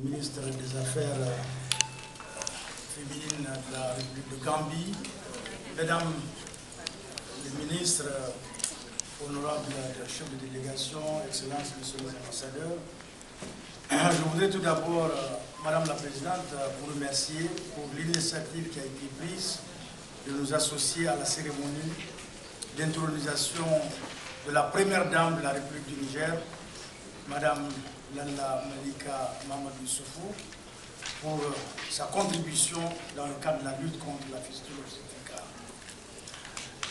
ministre des Affaires féminines de la République de Gambie, mesdames les ministres, honorables chefs de délégation, excellences, messieurs les ambassadeurs, je voudrais tout d'abord, Madame la Présidente, vous remercier pour l'initiative qui a été prise de nous associer à la cérémonie d'intronisation de la première dame de la République du Niger, Madame Lalla Malika Mamadou Soufou, pour sa contribution dans le cadre de la lutte contre la fistule obstétricale.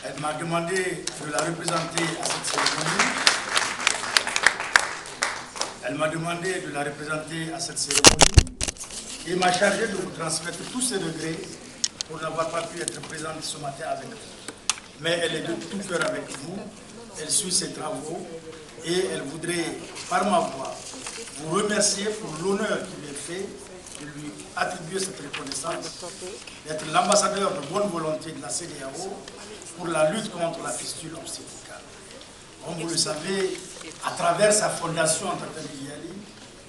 Elle m'a demandé de la représenter à cette cérémonie. Elle m'a demandé de la représenter à cette cérémonie et m'a chargé de vous transmettre tous ses regrets pour n'avoir pas pu être présente ce matin avec vous. Mais elle est de tout cœur avec vous, elle suit ses travaux et elle voudrait, par ma voix, vous remercier pour l'honneur qui lui est fait, de lui attribuer cette reconnaissance, d'être l'ambassadeur de bonne volonté de la CEDEAO pour la lutte contre la fistule obstétricale. Comme vous le savez, à travers sa fondation Antatali,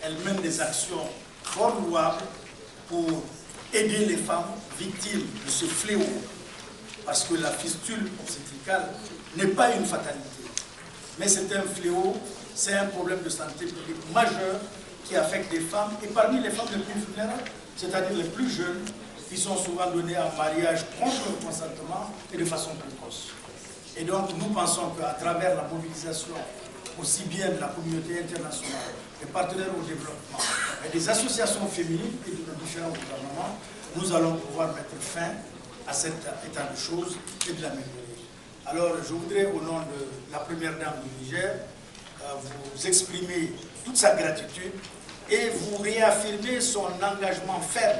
elle mène des actions fort louables pour aider les femmes victimes de ce fléau. Parce que la fistule obstétricale n'est pas une fatalité, mais c'est un fléau, c'est un problème de santé publique majeur qui affecte les femmes, et parmi les femmes les plus vulnérables, c'est-à-dire les plus jeunes, qui sont souvent données en mariage contre le consentement et de façon précoce. Et donc nous pensons qu'à travers la mobilisation aussi bien de la communauté internationale, des partenaires au développement, et des associations féminines et de nos différents gouvernements, nous allons pouvoir mettre fin à cet état de choses et de l'améliorer. Alors je voudrais au nom de la première dame du Niger vous exprimer toute sa gratitude et vous réaffirmer son engagement ferme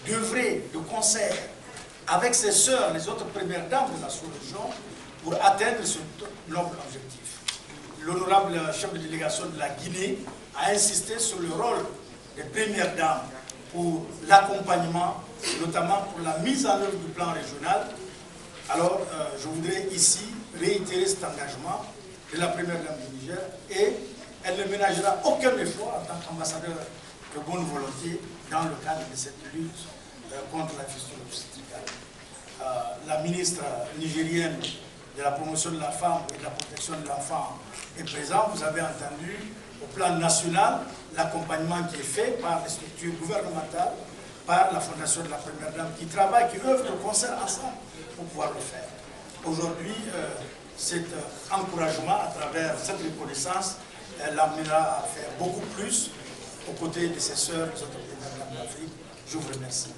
d'œuvrer de concert avec ses sœurs, les autres premières dames de la sous-région, pour atteindre ce noble objectif. L'honorable chef de délégation de la Guinée a insisté sur le rôle des premières dames pour l'accompagnement, notamment pour la mise en œuvre du plan régional. Alors, je voudrais ici réitérer cet engagement de la première dame du Niger et elle ne ménagera aucun effort en tant qu'ambassadeur de bonne volonté dans le cadre de cette lutte contre la fistule obstétricale. La ministre nigérienne de la promotion de la femme et de la protection de l'enfant est présente. Vous avez entendu au plan national l'accompagnement qui est fait par les structures gouvernementales, par la Fondation de la Première Dame qui travaille, qui œuvre de concert ensemble pour pouvoir le faire. Aujourd'hui, cet encouragement à travers cette reconnaissance l'amènera à faire beaucoup plus aux côtés de ses sœurs, les autres Premières Dames d'Afrique. Je vous remercie.